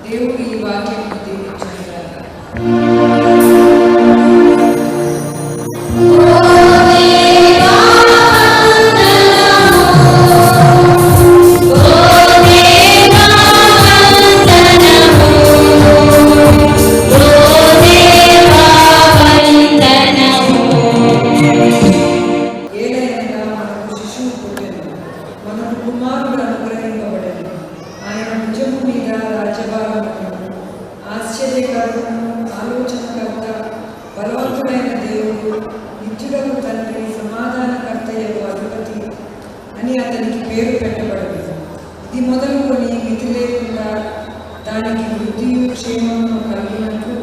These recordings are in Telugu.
దేవుడు ఈ వాక్యం దీవించుగాక. కుమారుడు అనుగ్రహింపబడెను. ఆయన భుజము మీద రాజ్యభారమును, ఆశ్చర్యకరుడును, ఆలోచనకర్త, బలవంతుడైన దేవుడు, నిత్యుడగు తండ్రి, సమాధానకర్తయగు అధిపతి అని అతనికి పేరు పెట్టబడదు. ఇది మొదలుకొని మితి లేకుండా దానికి వృద్ధియు క్షేమము కలిగినట్లు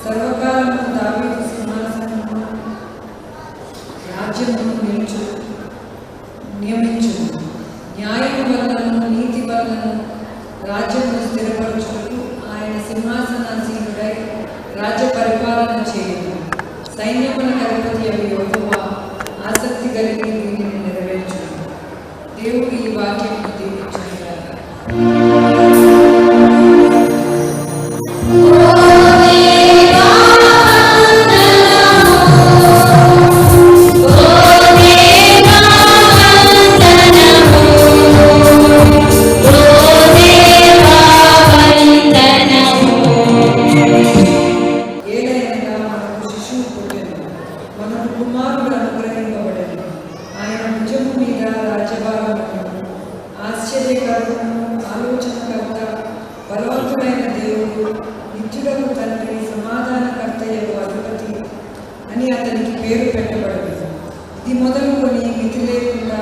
సర్వకాలము దావీదు సింహాసనము రాజ్యమును నియమించు. న్యాయము వలనను నీతి వలనను రాజ్యమును స్థిరపరచుటకు ఆయన సింహాసనాసీనుడై రాజ్య పరిపాలన చేయను. సైన్యములకు అధిపతి అవి యెహోవా ఆసక్తి కలిగి దీనిని నెరవేర్చు. దేవుడు ఈ వాక్యం దీవించుగాక. కుమారుడు అనుగ్రహింపబడెను. ఆయన భుజము మీద రాజ్యభారమును, ఆశ్చర్యకరుడును, ఆలోచనకర్త, బలవంతుడైన దేవుడు, నిత్యుడగు తండ్రి, సమాధానకర్తయగు అధిపతి అని అతనికి పేరు పెట్టబడదు. ఇది మొదలుకొని మితి లేకుండా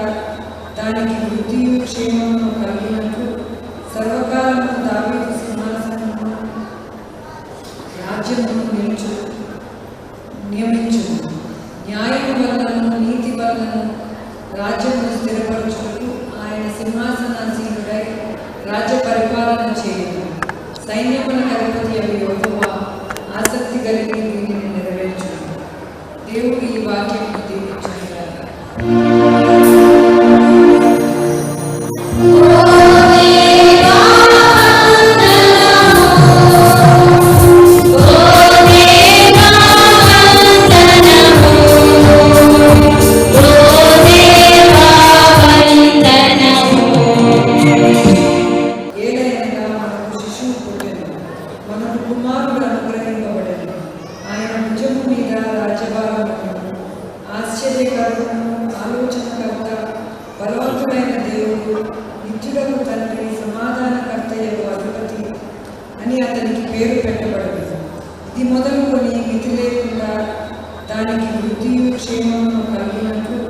దానికి వృద్ధియు క్షేమము కలిగినట్లు సర్వకాలము దావీదు సింహాసనము రాజ్యమును నియమించు. న్యాయము వలనను నీతి వలనను రాజ్యమును స్థిరపరచుటకు ఆయన సింహాసనాసీనుడై రాజ్య పరిపాలన చేయను. సైన్యములకు అధిపతి అవి యెహోవా ఆసక్తి కలిగి దీనిని నెరవేర్చు. దేవుడు ఈ వాక్యం దీవించుగాక. కుమారుడు అనుగ్రహింపబడెను. ఆయన భుజము మీద రాజ్యభారమును, ఆశ్చర్యకరుడును, ఆలోచనకర్త, బలవంతుడైన దేవుడు, నిత్యుడగు తండ్రి, సమాధానకర్తయగు అధిపతి అని అతనికి పేరు పెట్టబడదు. ఇది మొదలుకొని మితి లేకుండా దానికి వృద్ధియు క్షేమము కలిగినట్లు